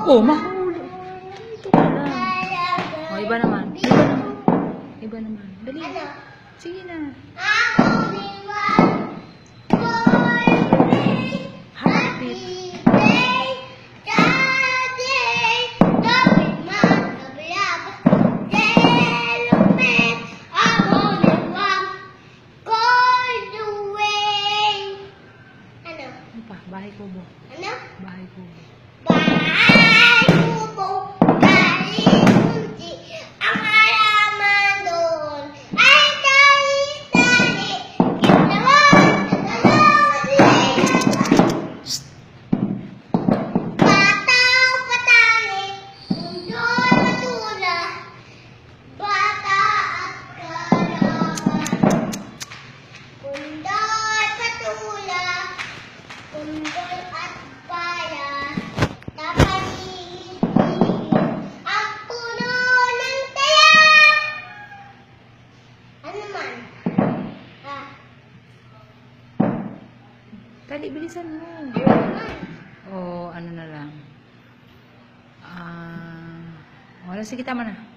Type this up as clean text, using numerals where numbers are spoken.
Oh, mahulog. Ito ka lang. Oh, iba naman. Iba naman. Iba naman. Dali. Sige na. Heartbeat. Ano pa? Bahay kubo. Bahay kubo. Ang halaman doon ay tali-tali. Bataw patali, mundo'y matula, bata at kalaman. Mundo'y patula, mundo'y at kaya, tapaligid ang puno ng taya. Ano man? Dali, bilisan mo. Oh, ano na lang. Wala, sige, tama na.